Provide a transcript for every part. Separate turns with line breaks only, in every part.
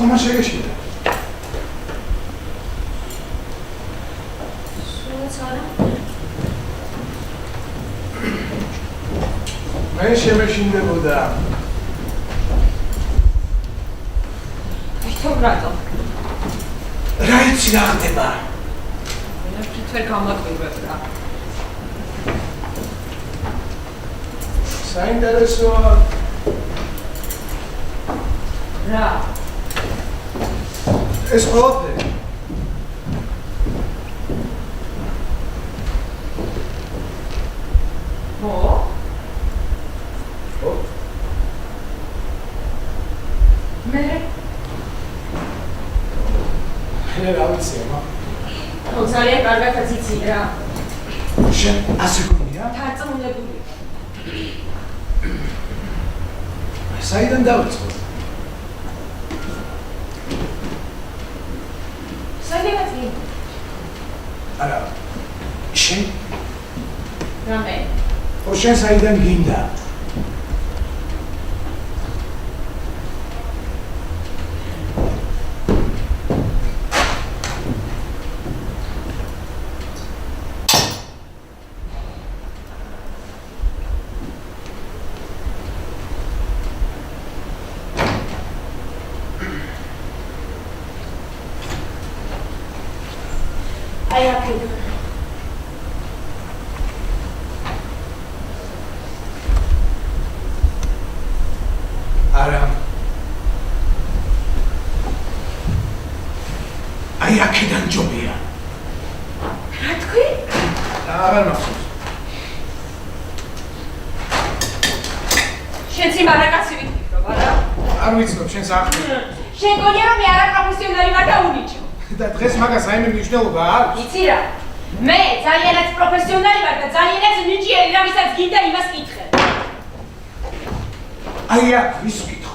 ხომა შეგეშინდა.
სულაც არა.
მე შემეშინდებოდა.
ვითომ რატო?
რა იცი რა ხდება?
მე თვითონ გამაკვირვებ რა.
საინტერესოა.
რა?
ეს ყველაფერი.
ხო?
ხო?
მე
რა ვიცი, მა?
ხო, ძალიან კარგად იცი რა.
შენ ასე გონია?
დარწმუნებული.
საიდან დავიწყო?
საიდანაც?
არა. შენ?
რამე?
ხო, შენ საიდან გინდა? აქედან ჯობია.
რა თქვი?
აღარ მახსოვს.
შენ სიმარაკაცი ვიფიქრობ, არა?
არ ვიცნობ, შენ საქმე.
შენ გონია რომ მე არაპროფესიონალი ვარ და უნიჭო.
და დღეს მაგას საიმე მნიშვნელობა აქვს?
იცი რა? მე ძალიანაც პროფესიონალი ვარ და ძალიანაც ნიჭიერი რა ვისაც გინდა იმას კითხე.
აი აქ ვის ვკითხო?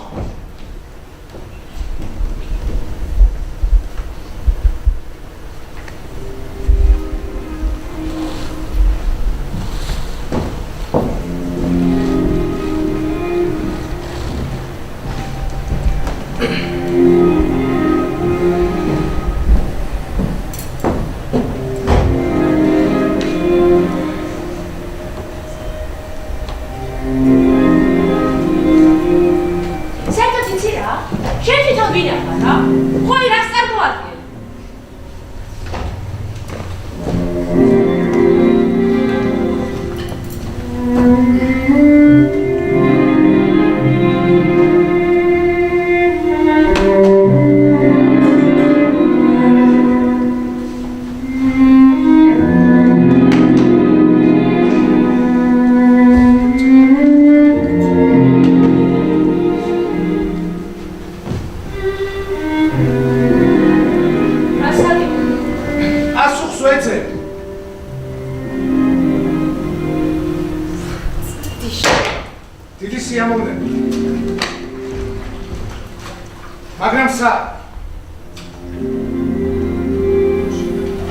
მაგრამ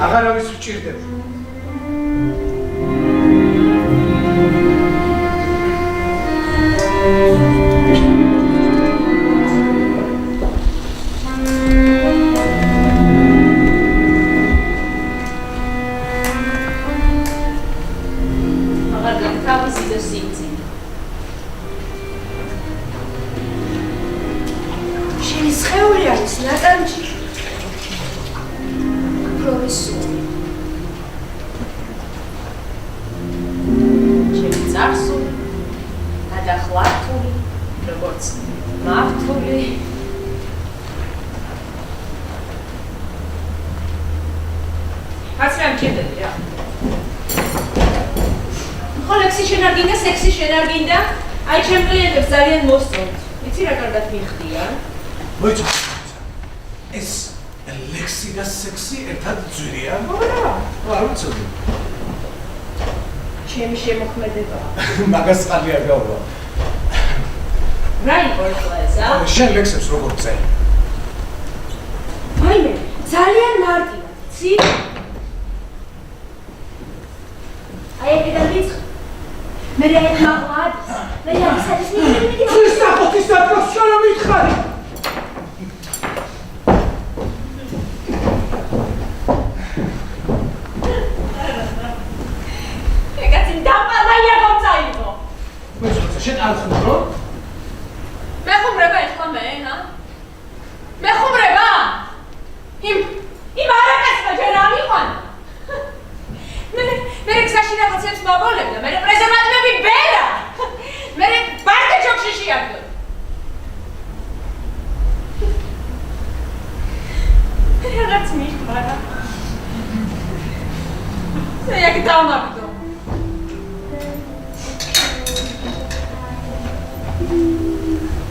აღარავის ვჭირდება. მაგას წყალი არ გავვა.
რა იყო ეს, ა?
შენ ლექსებს როგორ წერე?
ვაიმე, ძალიან მარტივად, ცი? აი ეგრე ვიცი. მე რა მაღლად? მე რა ისე
ის დაყოთ ის დაკოს შენ რომ მითხარი.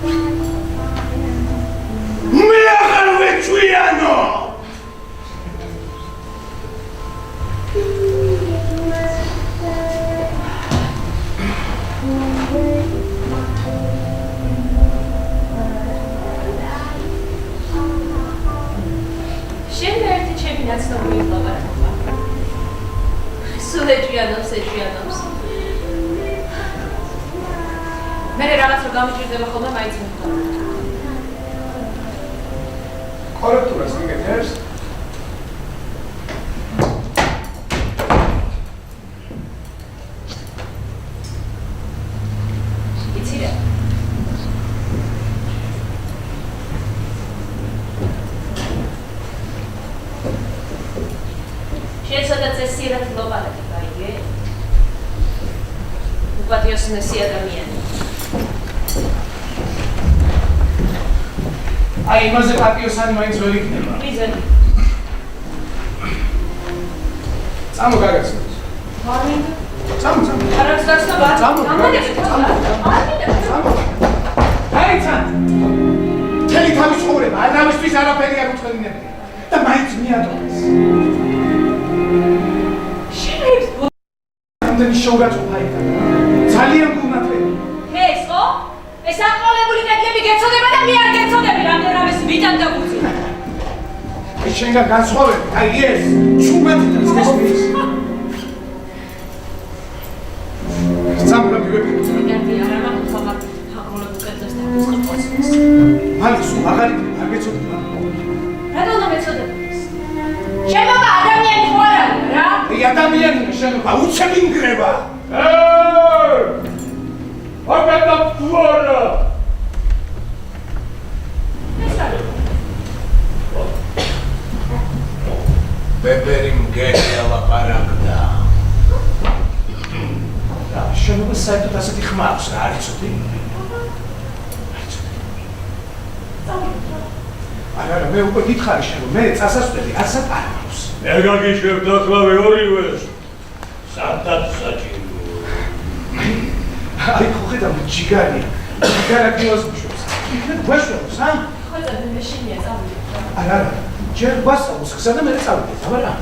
მე აღარ ვეჩვიანო
შენ ერთი ჩემი ნაცნობი ლაპარაკობა. სულ ეჭვიანობს. მე რაღაც რო გამიჭირდება ხოლმე მაინც მომხდარა.
კორექტურას მიგეთებს?
იცი რა? შენ ცოტა წესიერად ლაპარაკი გაიგე? უპატიოსნესი ადამიანი.
აი იმაზე პატიოსანი მაინც ვერ იქნება.
მიზანი.
წამო გაგაცნობს.
მარმინდა.
წამო.
არაც გასწობა.
წამო. გაიცან. თელი თავის ცხოვრება, არავისთვის არაფერი არ უცხოინებია. და მაინც მიადოდეს.
შენებს
ამდენი შოუგაწუხა იქნება. ძალიან გულნათელი.
ეს ხო? ეს აყოლებული კეთლები გეცოდება და მე არ გეცოდები, რამდენადაც ვიტან დაგუწია.
ეს შენგან განსხვავებით, აი ეს ჩუმადიდან წესმის. სამბრაბი ვეფიქრე.
კარგი, არა მაგ ხომარ აყოლებულ კეთლებს დაგუწყვეტს.
მალე სულ აღარ გეცოდება.
რატომ უნდა მეცოდებოდეს? შენობა ადამიანი ხო არ არის რა?
აი ადამიანია შენობა უცებ ინგრება.
აკეთა ფუარა ბებერი მგელი ალაპარაკდა
და შენობა საერთოდ ასეთი ხმა აქვს რა არ იცოდი? არა, მე უკვე გითხარი შენობა, მე წასასვლელი არცად არ მაქვს.
მე გაგიშვებთ ახლა ორივეს სადაც საჭირო
აი ხო ხედავ ჯიგარია. ჯიგარაკიოს მშვენს. იქნებ გვეშვებს, ა?
ხო და მე შენია წავიდე.
არა, ჯერ გვასწავლოს ხსა და მე წავიდე, აბარა.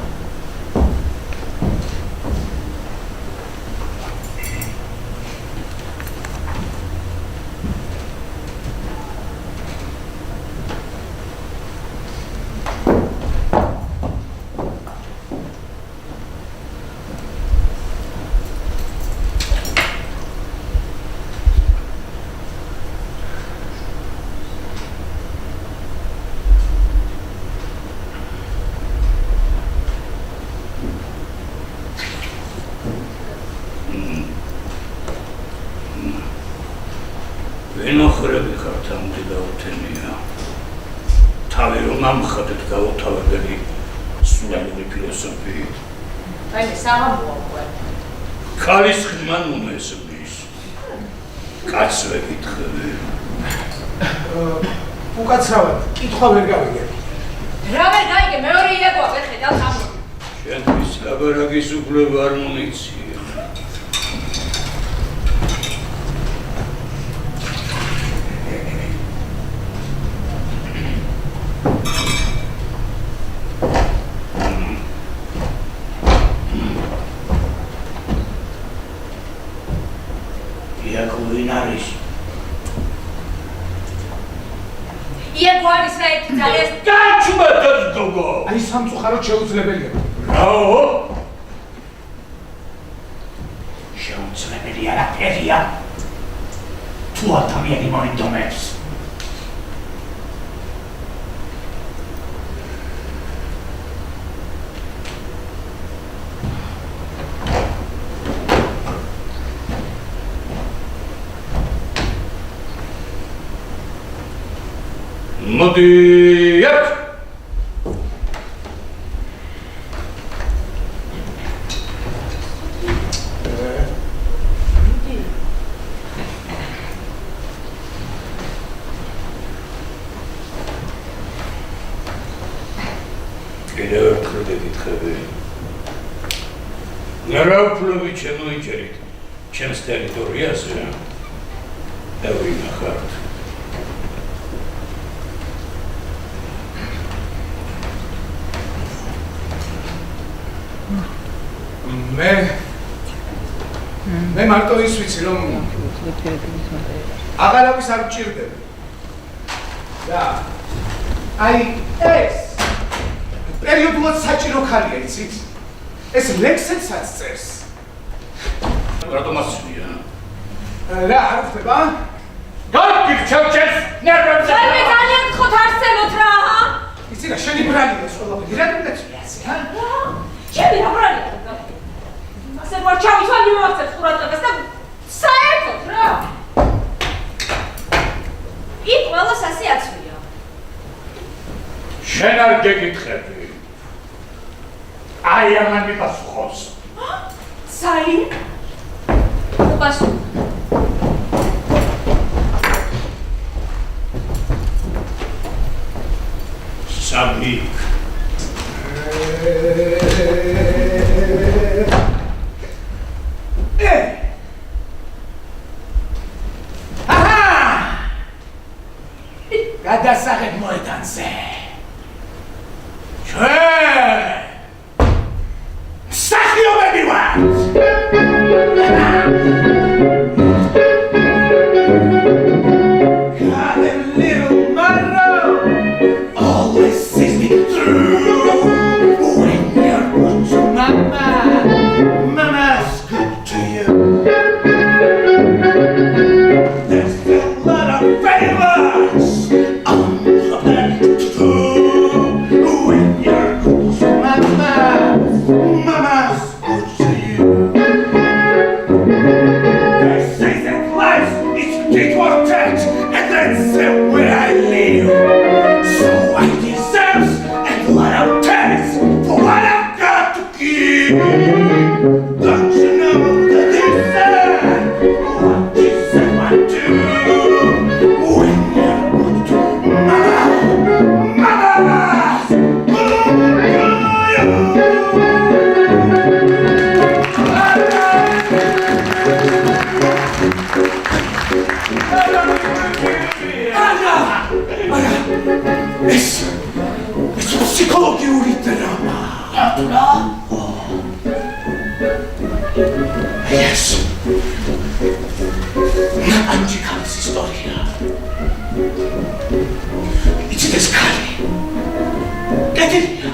ვენოხრები ხართ ამდე გაუთენია თავი რომ ამხადეთ გაუთავებელი სულალური ფილოსოფიით
აი მე საღამოა უკვე.
ქალის ხმა უნესმის კაცვე გითხები
უკაცრავად, კითხვა ვერ გავიგებ.
რა ვერ გაიგე, მეორე იაგოა ვერ ხედავ ამ.
შენთვის ლაბარაკის უფლება არ მომიცია
იაგო არის რა ერთი ძალიან
გაჩუმადად გოგო
აი სამწუხაროდ შეუძლებელია.
რაო
შეუძლებელი არაფერია თუ ადამიანი მოინდომებს
მოდი იქ კიდევ ერთხელ გეკითხები რა უფლებით შემოიჭერით ჩემს ტერიტორიაზე და ვინახავთ
მე მარტო ის ვიცი რომ აღარავის არ მჭირდება. და აი ეს პერიოდულად საჭირო ხალია იცით? ეს ლექსებსაც წერს.
რატომ ასწია?
რა არ ხდება?
გაგირჩევჩეს ნერვებზე.
ძალიან ძალიან გხოთ არსებოთ რა.
იცი რა შენი ბრალია ეს ყველაფერი რა გეცი ასე ჰა?
ჩემი რა ბრალია? ასე ვარ ჩავიცვალ მიმოაქცევ ყურადღებას და საერთოდ რა. იქ ყველას ასე აცვია.
შენ არ გეკითხები. აი ამან მიპასუხოს.
საი? პასუხ.
საბი.
გადასაღებ მოედანზე. ჩვენ მსახიობები ვართ. God, a little Monroe always sees me through. When you're good to Mama, Mama's good to you. There's a lot of favors on the planet too. When you're good to Mama, Mama's good to you. They say that life is tit for tat, and that's the way I live. So I deserve a lot of thanks for what I've got to give. Don't you know that this what is I do? When you're good to Mama, Mama's ეს ფსიქოლოგიური დრამა. რა? ეს ანჯიკალის ისტორია. იცით ეს ქალი? კეთილია.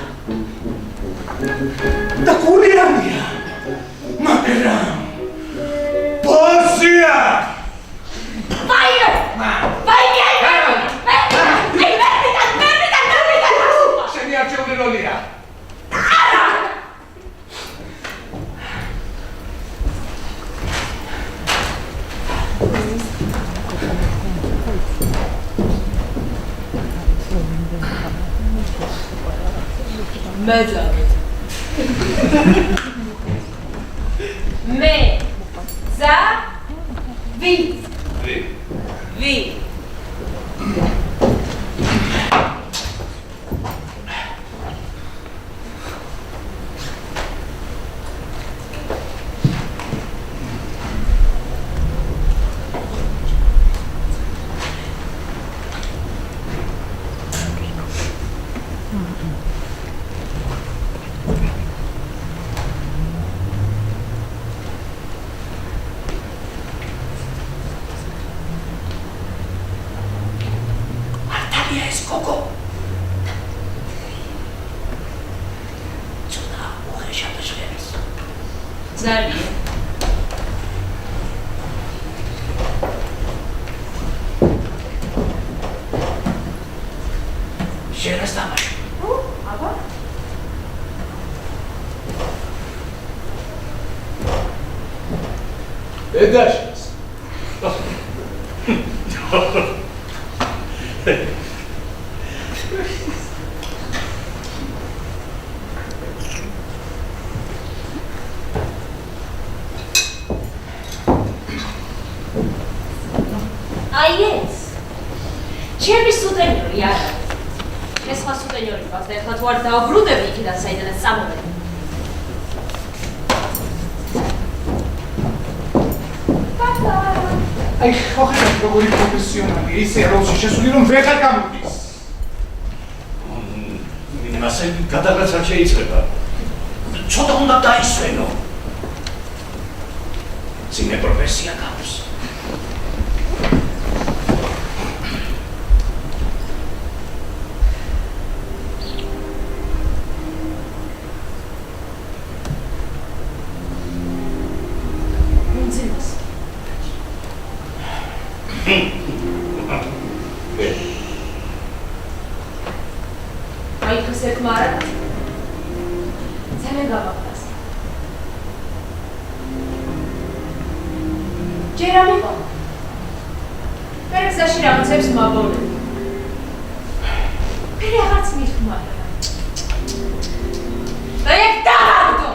და გულიანია. მაგრამ ბოზია.
Fire!
შენი არჩეული როლია. Edaşız.
Yes. ჩემი სტუდენტური არა. ეს სხვა სტუდენტური ვარ და ეხლა თუ არ დავბრუნდები იქიდან საიდანაც წამოვედი.
აი, ხოხერად როგორი პროფესიონალი, ისე როლში შესული რომ ვეღარ გამოდის.
მასე გადაღაც არ შეიძლება.
ცოტა უნდა დაისვენო.
ძიმე პროფესია გაქვს.
მუნძილოს. აი თუ სეკმარა. ძალიან გავაფრას. ჯერ ამიყო. პერესაში რაღაცებს მაბოლები. მე რაღაც მიხმარა. დაიექტარდო.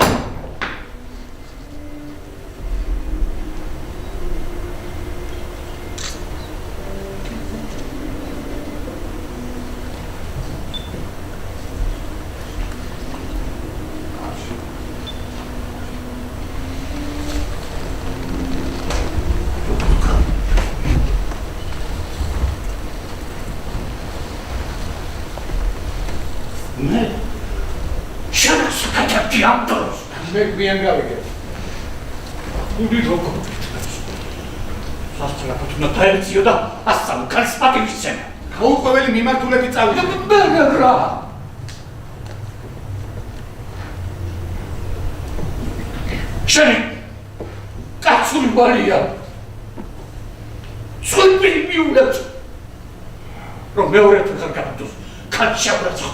მე შანას კეთებდი ამ დროს.
მე გვიან გავიგე. გუდი როგორ?
სასწრაფოდ უნდა დაერციო და ასწავლო ქალს პატივისცემა.
გაუყვეველი მიმართულები წავიდე.
რა? შენი კაცური ბალია. სულპი მიულებს. რომ მეორე ფეხარ გაბდოს. ქალს შევრაცხო.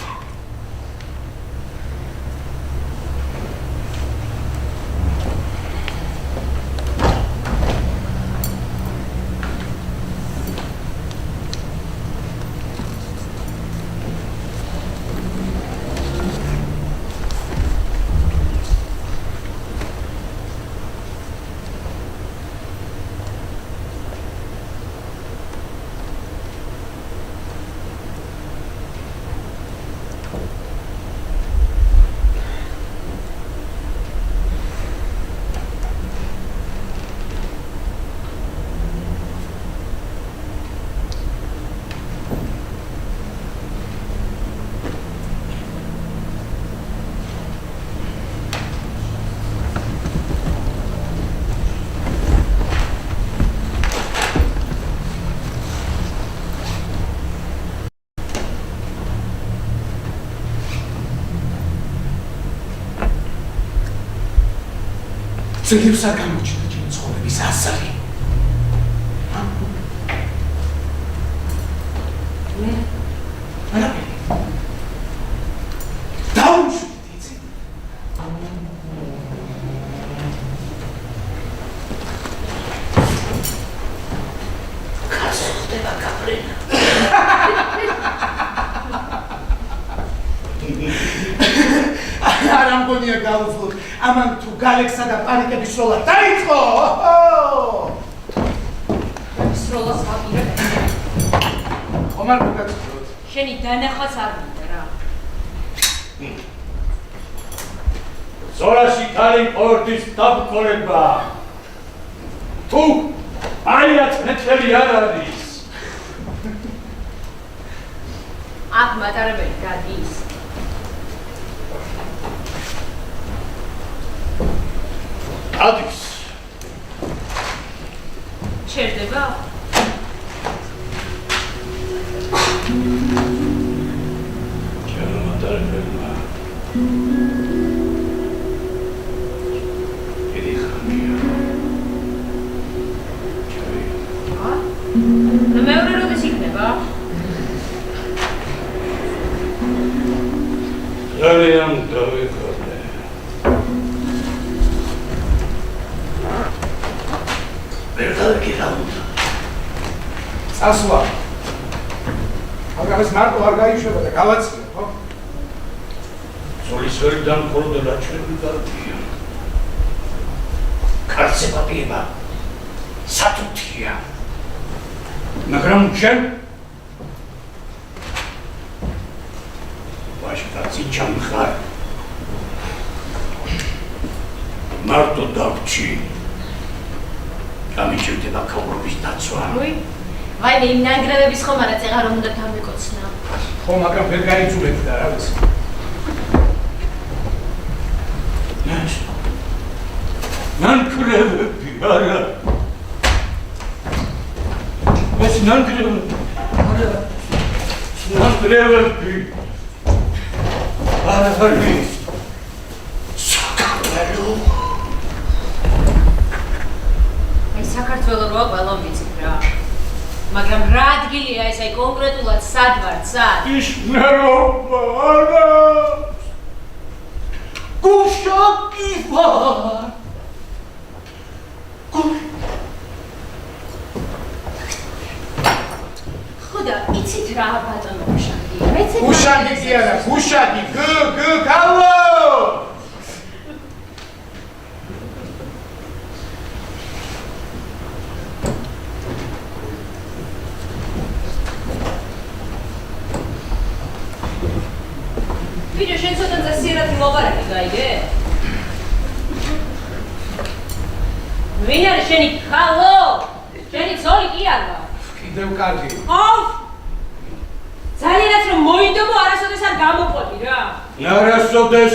ძლივსა გამოჩნდა ჩემი ცხოვრების ასალი. არაფერი. დაუშვით იცი. კაცო ხდება გაფრენა.
არ ამგონია გავუძლოთ. ამან თუ გალექსა და პარიკების სროლა დაიწყო.
სროლას ვაპირებ.
ხომ არ გაგაცნობთ?
შენი დანახვაც არ მინდა რა.
ზოლაში კარი პორტის დაბკოლება. თუ აიაც მეტელი არ არის.
აქ მატარებელი გადის.
ადის.
შერდება?
ჩემო მატარებელმა. დიდი ხანია.
მეორე როდის იქნება?
ძალიან დავიკარგე.
ვერ გავიგე რა უნდა.
წასვლა. მაგას მარტო არ გაიშვება და გავაცხიო, ხო?
ზოლის ვერიდან მხოლოდ რაჩვენი გარდია.
ქარცე პატიება სათუთია. მაგრამ შენ ვაშკაცი ჩამხარ. მარტო დაგჩი. გამიჭირდება ქაურობის დაცვა.
როი? ვაიმე იმ ნანგრევების ხომ არა წეღა რომ უნდა დამეკოცნა.
ხო, მაგრამ ვერ გაიძულეთ და რა ვიცი.
ნანგრევები არა. ეს ნანგრევები. არა. ნანგრევები. არა არის.
საქართველო.
აი საქართველო როა ყველა ვიცით რა. მაგრამ რა ადგილია ეს აი კონკრეტულად სად ვარ, სად?
ისმერობა არა. გუშაკი ვარ.
ხოდა იცით რა ბატონო გუშაკი? მეცეთ
გუშაკი კი არა, გუშაკი, გალო!
ვიდეო შენ ცოტა ზესიერად მოვარაკი გაიგე? ვინ არის შენი ხალო? შენი ძოლი კი არა.
კიდევ კარგი.
ძალიანაც რომ მოიდობო არასოდეს არ გამოყოდი რა.
ნარასოდეს.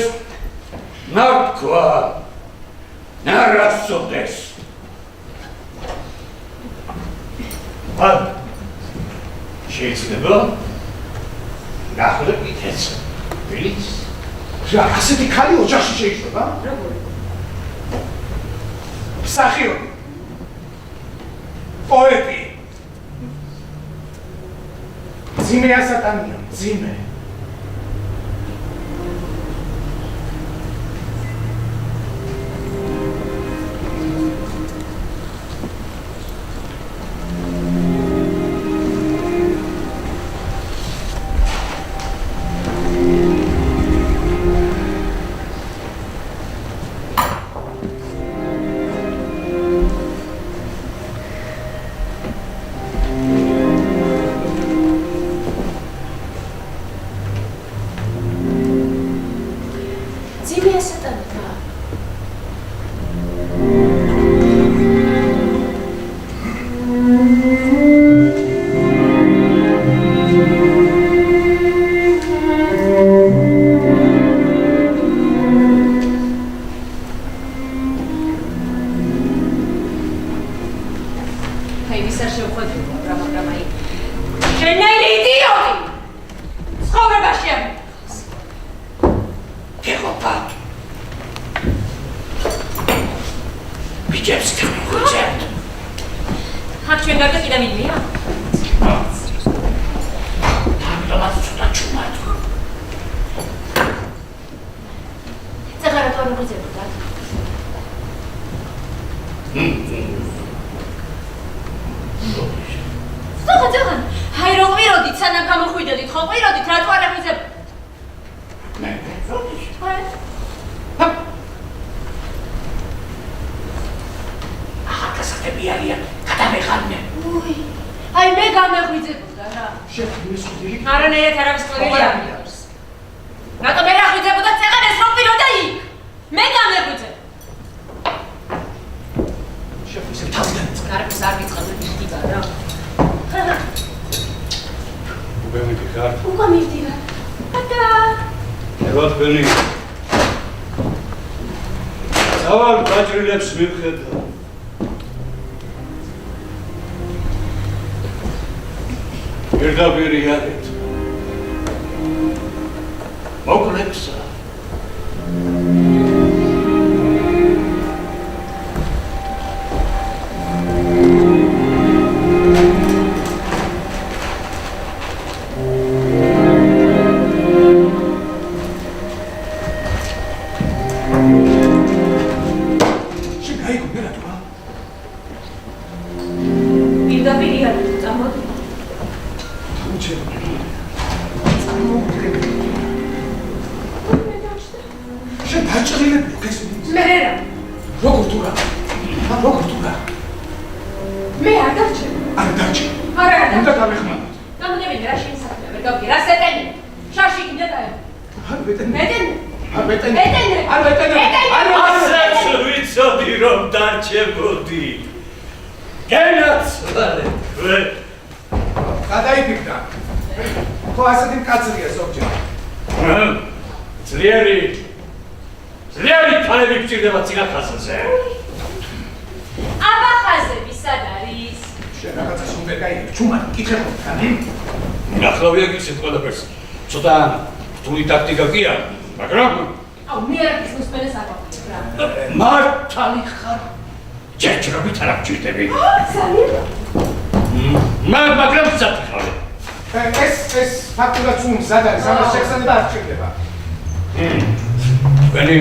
ნარქვა. ნარასოდეს.
ან შეიძლება ნახოთ ეს ვილიც
რა, ასეთი ქალი ოჯახში შეიძლება?
როგორ?
მსახიობი. პოეტი. ძიმე ასატანია, ძიმე.
აბახაზები სად არის?
შენ რაღაცას უნდა გაიგე, ჩუმად კითხე ხარ.
ნახავია გიცეთ ყველაფერს. ცოტა რთული ტაქტიკა კი არა, მაგრამ
აუ მე არ გისმენეს აკვაფიებ რა.
მართალი ხარ. ჯერჯერობით არ გჭირდები.
ძალიან.
მაგრამ საფრთხე.
ეს ფაქტურა თუ მზად არის, ამას შეგზანება არ ჭირდება.
ვენი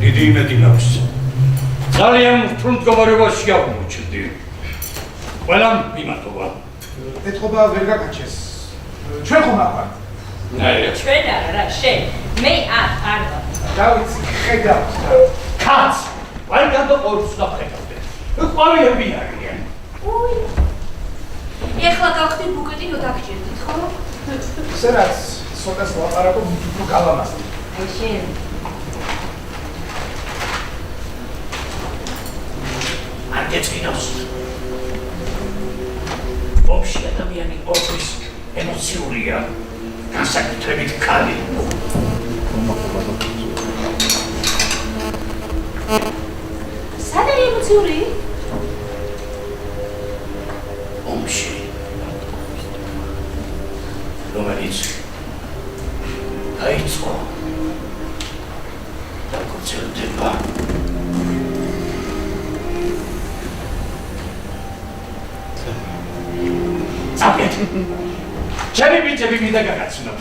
დიდი იმედი მაქვს. ძალიან რთულ მდგომარეობაში აღმოჩნდი. ყველამ მიმართობა.
ეთყობა ვერ გაგაჩეს. ჩვენ ხომ აყვართ?
ჩვენ არა, შენ. მე არ ვარ.
დავიცი, ხედავთ.
კაც! ვარგან და ორს დახედავდე. ყვავილები არიან.
უი. ეხლა გავხდი ბუკეტი ნუ დაგჭირდით, ხო?
ისე რაც სოდას ლაპარაკო თუ გავამასდი.
აი შენ.
არ გეწინავს. ოფში ადამიანი ოფის ემოციურია. განსაკუთრებით ქალი.
სად არის ემოციური?
ომში. რომელიც დაიწყო. დაგრძელდება. წაფეთ. ჩემი ბიჭები მინდა გაგაცნოთ.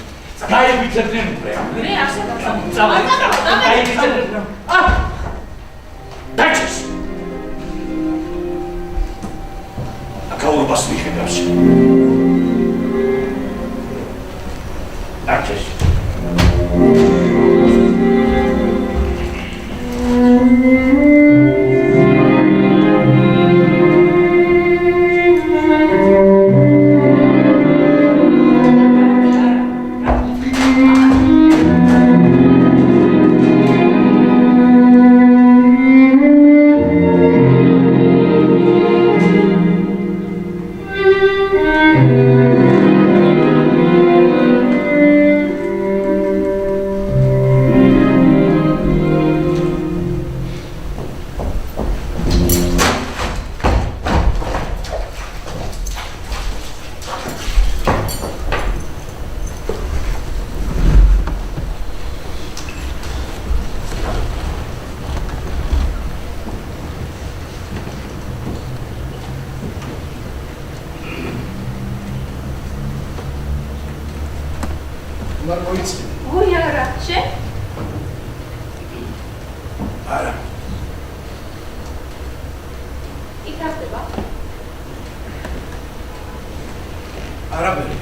გაიგიძებდნენ უკვე.
მე ასე გავწამოთ.
გაიგიძებდნენ. დაჩეს. აკაურობას მიხედავს. დაჩეს.
უი არა, შენ?
არა.
იქ რა ხდება?
არაბელი.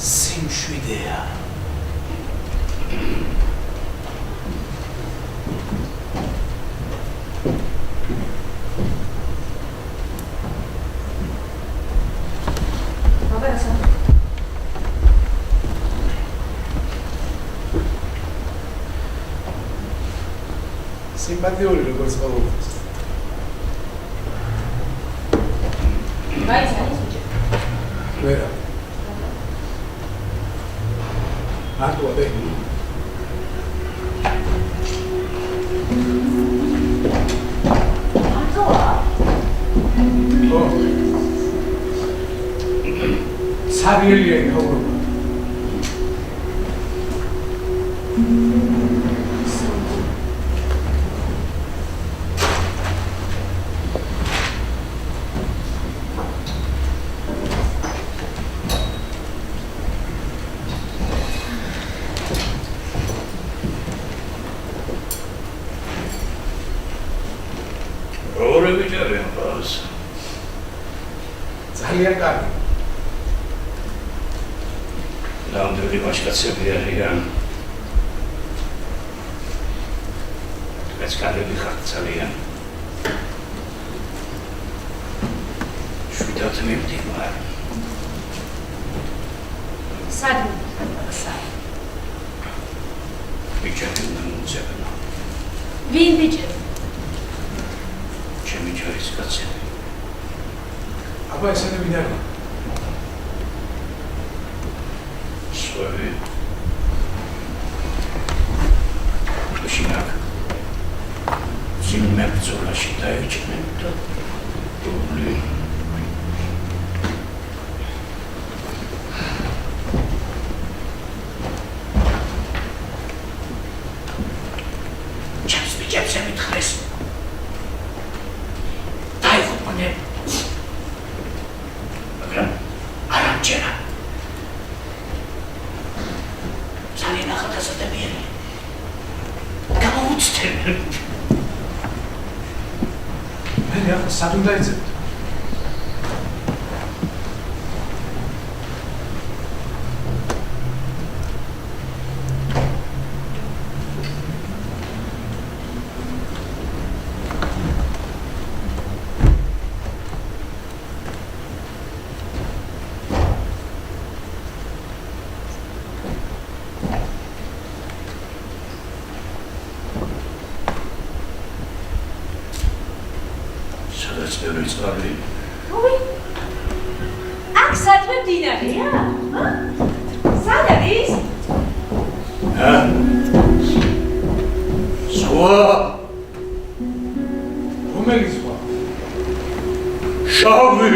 სიმშვიდეა. სიმპათიური როგორც ყოველთვის.
მაინც არის ბიჭი.
ვერა. მარტო აბე.
მარტოა?
ო. სარიელია იქაურობა. ძალიან კარგი.
ნამდვილი მაშკაცები არიან. ეს კარგი ხარ ძალიან. შვიდად მივდივარ.
სად?
ბიჭები მომწევენ.
ვინ ბიჭები?
ჩემი ჯარის კაცები.
აბა ესენი ვინ არის?
სხვები. შინაგ. წინ მებრძოლაში დაიჭნენ და
ჩემს ბიჭებს ემითხარეს დაიხუტმოდნენ მაგრამ არ ამჯერა ძალიან ახალგაზრდებიანი გამოუცდნენ
მე ახლა სად უნდა ეძებდ?
აქ სადმე მდინარეა? სად არის?
ზღვა
რომელი ზღვა?
შავი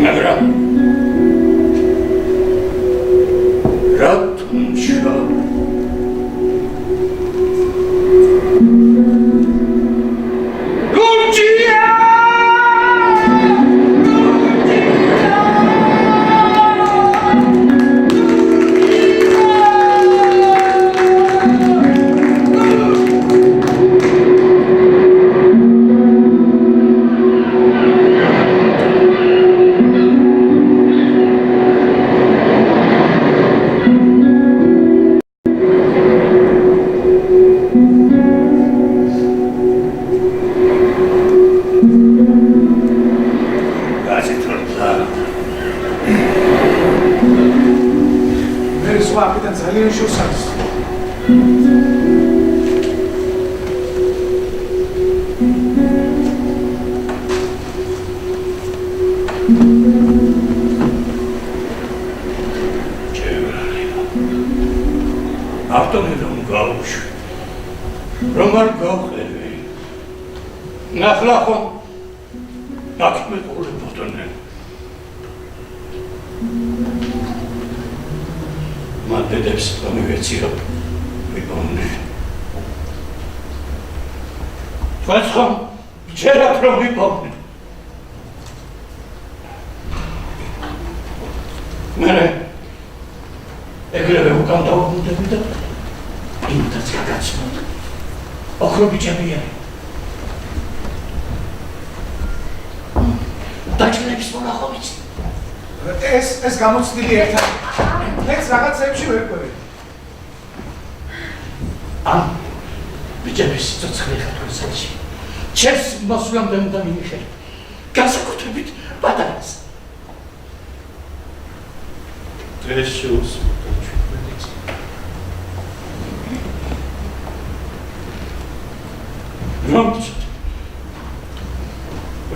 მაგრამ რატომ შავი?
აქედან ძალიან შორს არის.
ავტომი რომ გავუშვი, რომ არ გავყევი, ნახლა ხომ აქ მეყოლებოდნენ. მანდედებს მომივეციო, მიგონე. თქვენს ხომ ჯერათ რომ მიგონე. მერე ეგრევე უკან დავუბრუნდები და იმითაც გაგაცნობ. ოქრობი ჩემია. დაჭრების მონახავიც.
ეს გამოცდილი ერთად. ეს რაღაცებში ვერკვევი.
ამ ბიჭების სიცოცხლე ხათვისაში. ჩემს მოსვლამდე უნდა მიიღე. განსაკუთრებით პატარას. ეს შეუსრულდა ჩვენს.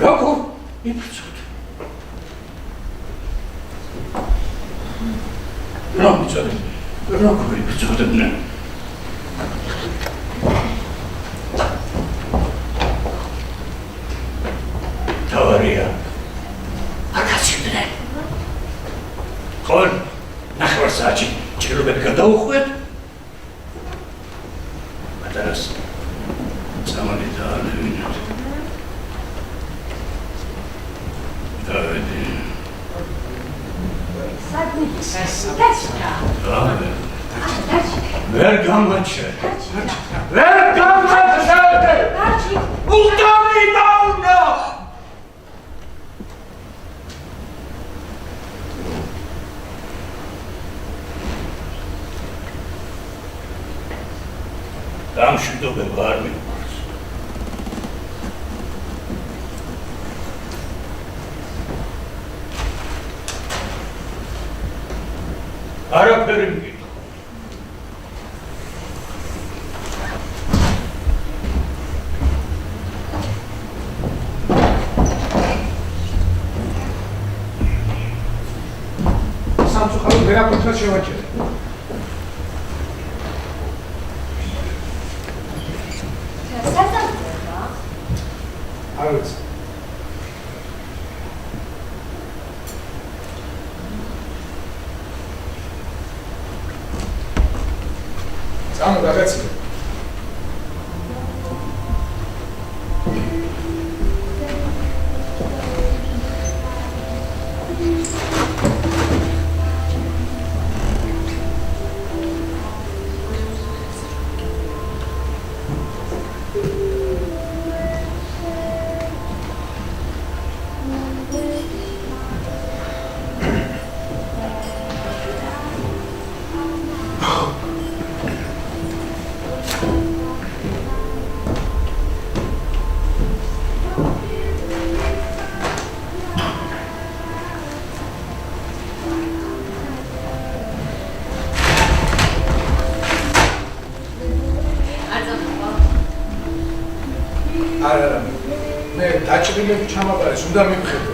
როგორ იბრძოდ? როგორ იბრძოდნენ? თავარია არ გაცილდნენ. ხომ ნახევარსაათში ჭრილობები გადაუხვიეთ. პატარას წამალი დაანევინოთ. დავედი. ვერ გამაჩე. ვერ გამაჩე. ულტამი დაუნა. დამშვიდობება არ მიყვარს. არაფერი მგიტყვა.
სამწუხაროდ
ვერაფერთან შევაჩერე. არ ვიცი. წამო გაგაცილე. არა, მე დაჭრილები ჩამაბარეს, უნდა მივხედო.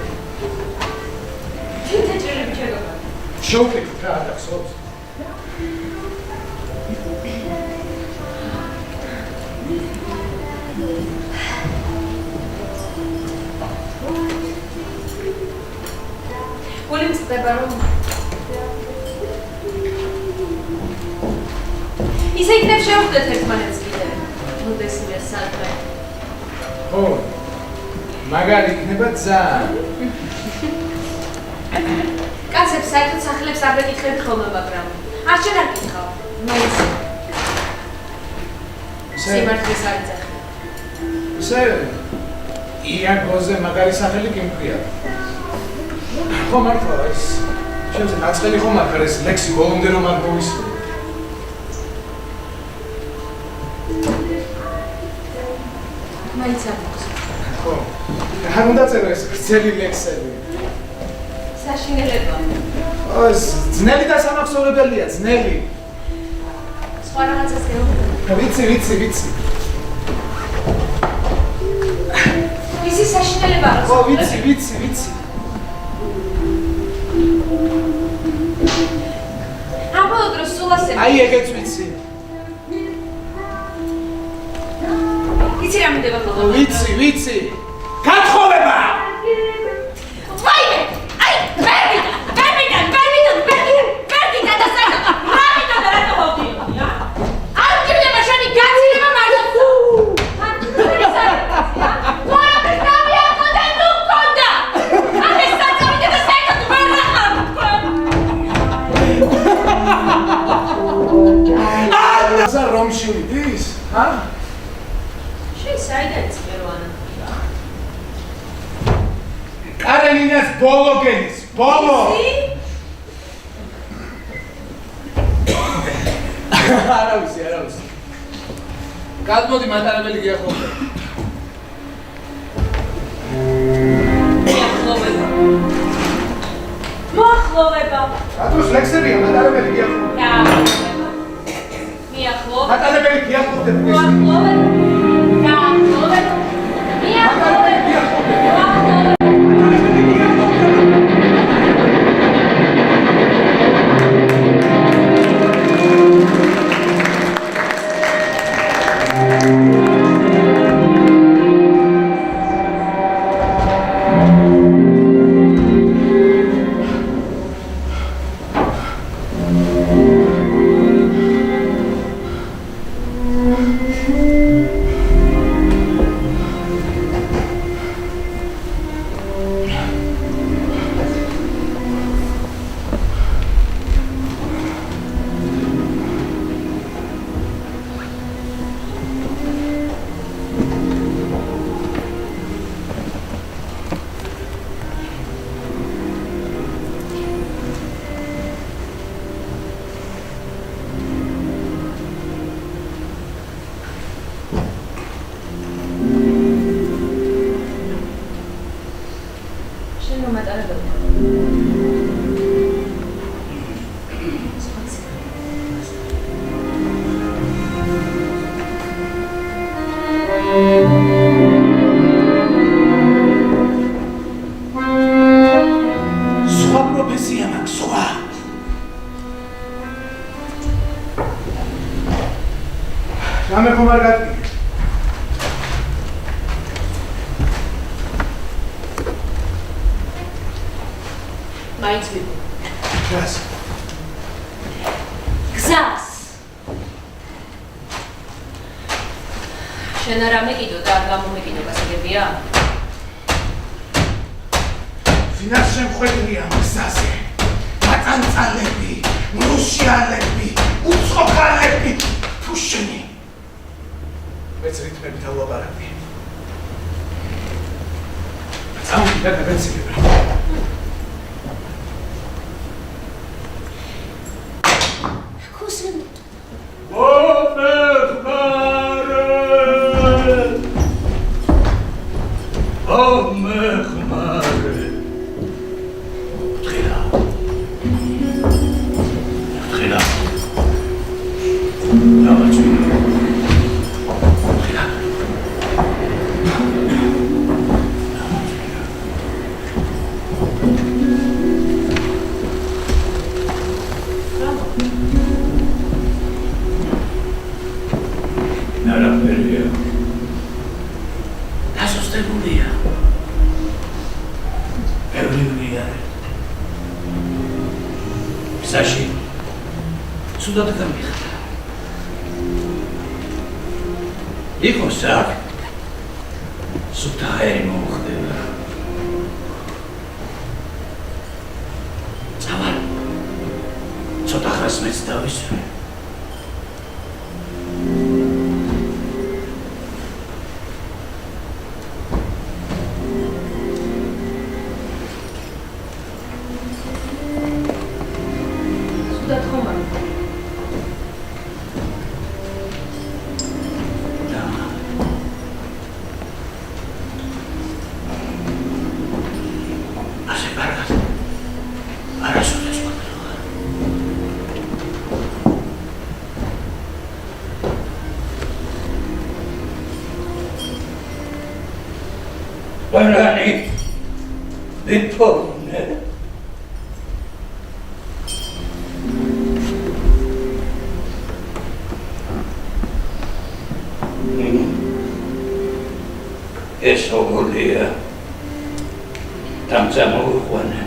Τι დაჭრილები ჩაგაბარეს?
შევფიქრ რა დახსოვს?
გული მწყდება რომ ისე იქნებ შევხვდეთ ერთმანეთს კიდევ. მოდესმე საათი.
ო, მაგარი იქნება ძალიან.
კაცებს საერთოდ სახლებს არ ეკითხებთ ხოლმე, მაგრამ არ შენ არ გითხავ. მაინც სიმართლეს არ იძახი.
ისე იაგოზე მაგარი სახელი კი მქვია. ხო მართლა ეს ჩემზე დაწყელი ხომ აქ არის ლექსი ბოლომდე რომ არ მოვისმენთ.
მაინც არ მოგწევ.
ხო. არ უნდა წერო ეს გრძელი ლექსები.
საშინელება.
ეს ძნელი და სამახსოვრებელია, ძნელი.
სხვა რაღაცას გეუბნები.
ვიცი.
ისი საშინელება არა.
ხო, ვიცი.
ამბოლო დროს სულ ასე.
აი ეგეც ვიცი.
იცი რა მინდება ხოლმე?
ვიცი. გათხოვება!
ვაიმე! აი, ვერდიდა და საერთოდ რა მინდა და რატო მოვდიოდი, არ მჭირდება შენი გაცილება მარტო.
აზა რომში მიდის? ჰა?
შენ საიდან წერვანა?
კარენინას ბოლო გენის, ბოლო! არა ვიცი. გადმოდი მატარებელი გიახლოვდა.
მოახლოვება.
რატოს ლექსებია მატარებელი გიახლოვდა?
მიახლოვება.
მატარებელი გიახლოვდა. რამე ხომ არ გატკი?
მაინც ვიყო.
რას?
გზას. შენ არ ამეკიდო და არ გამომეკიდო გასაგებია?
ვინაც შემხვედრია გზაზე. მაწანწალები, მრუშიალები, უცხოხალები, თუ შენი. მეც რითმებით ავაბარებდი. წამოდი და გადაცილება.
ქუსენ
Sudată că mi-e. Dico sac. Sutaeri muhdeva. Samal. Ცოტა ხანს მეც დავისვი.
სუდად ხომ არ ვიყო.
Barani, Vipone. Eso volía. Tamzamo Juana.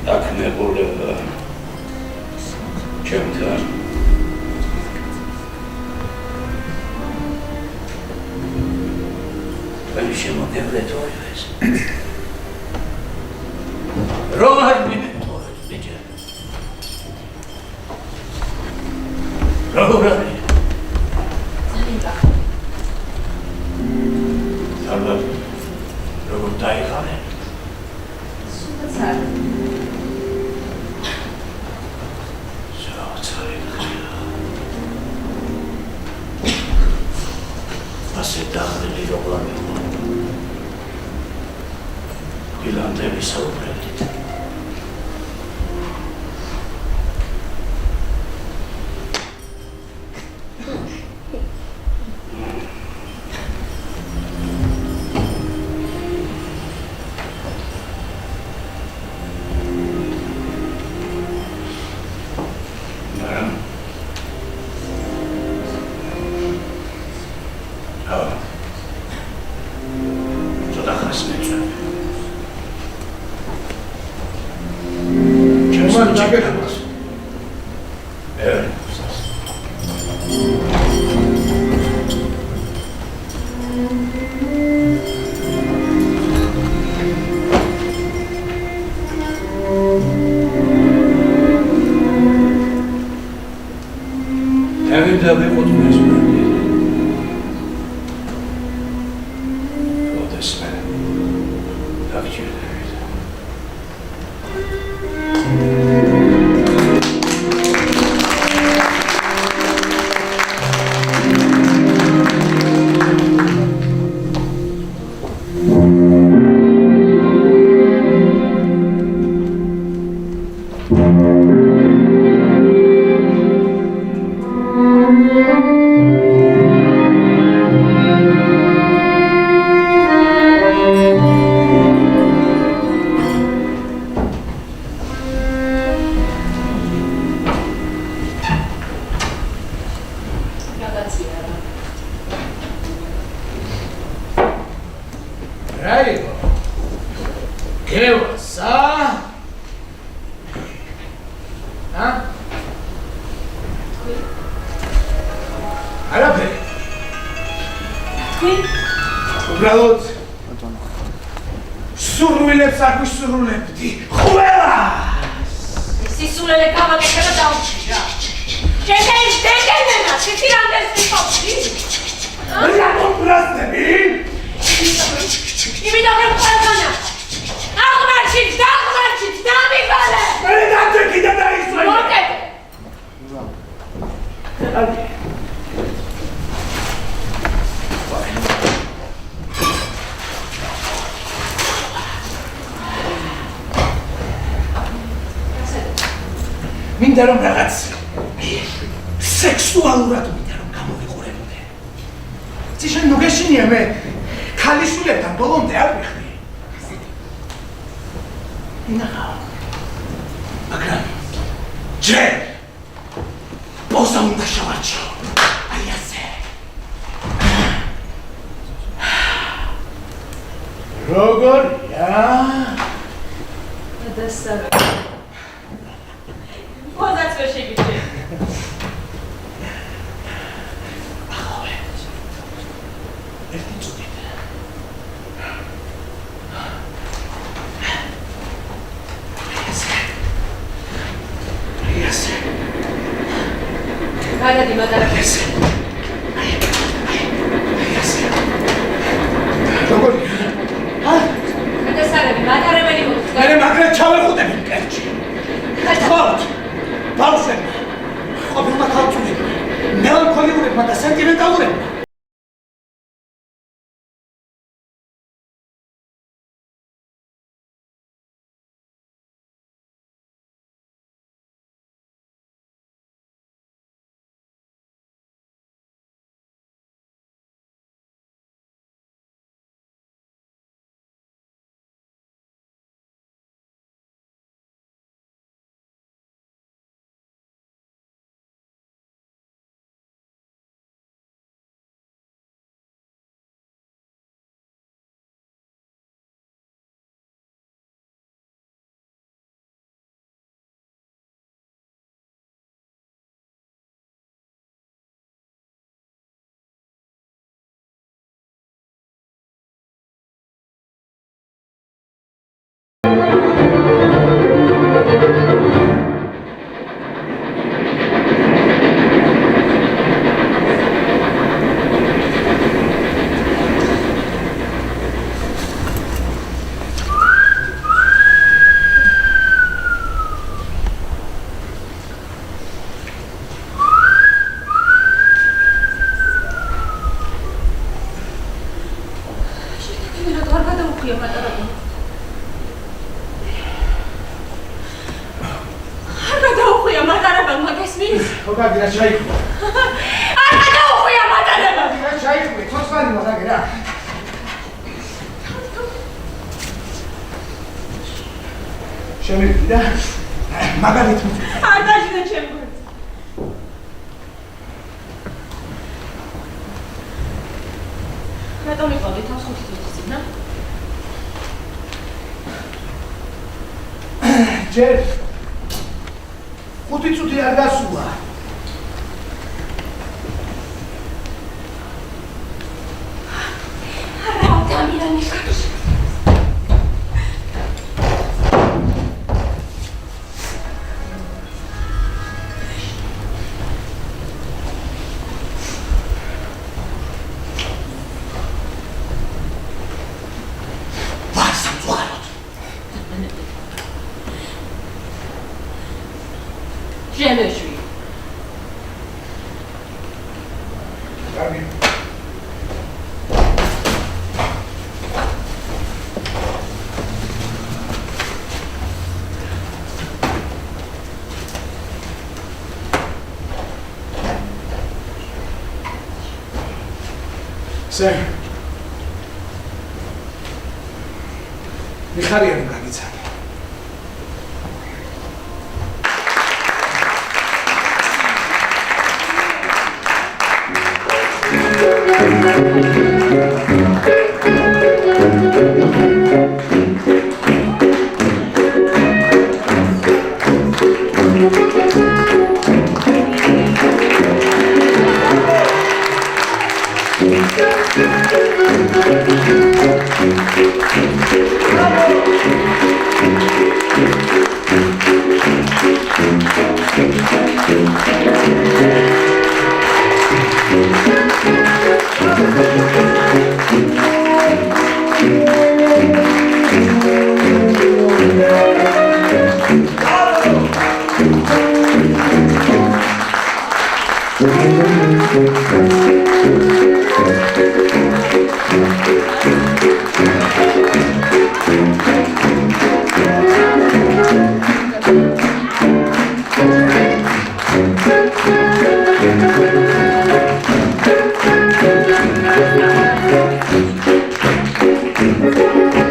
Akme voleva. Čemtan. შემოგევლეთოებს. რომ არ მიმეთოებს, ბიჭო. როგორ არის?
ძალიან კახა.
ალბათ როგორ დაიხარე?
სულაც არ.
ასე დახრილი როგორ ამიყო? ილანდების საუბრებით.
არაფერი.
თქვი?
უბრალოდ სურვილებს არ ვისრულებდი. ყველა!
სისულელე გავაკეთე და დავჭი რა. შეგეის დეგენენა, სიცირანდეს ვიხობდი.
რატომ ბრაზდები?
იმიტომ რომ ყველგანა აღმარჩით, დამივალე!
მე დაგჭე კიდე დაისვენე!
მოკეთე!
მინდა რომ რაღაც სექსუალურად მინდა რომ გამოვიყურებოდე.
ციშენ ნუგეშინია მე ქალიშვილებთან ბოლომდე არ ვიხდი.
ნახავ. მაგრამ ჯერ პოზა უნდა შევარჩიო. აი ასე.
როგორია?
დასაბე. პოზაც ვერ შეგიძლია.
ახლა ერთი წუთით. აი ასე.
გადადი მატარა.
აი ასე.
როგორია?
გადასარევი, მატარებელი მოდის.
მე მაგრად ჩავეხუტები მკერდში. ხოთ. ბავშვებმა, ყოფილმა ქალწულებმა, მელანქოლიურებმა და სენტიმენტალურებმა
გაგირა ჩაიხვი.
არა დაუხვია მატარება.
გაგირა ჩაიხვი, თოსვანი მაგერა. შემიძლია მაგალითად
არ დაჟინე ჩემ გულს. რატომ იყავდი თავს 5 წუთის წინ, რა?
ჯერ 5 წუთი არ გასულა.
არა, ადამიანი ხარ. Je me suis.
Sir. მიხარია რომ გაგიცანი.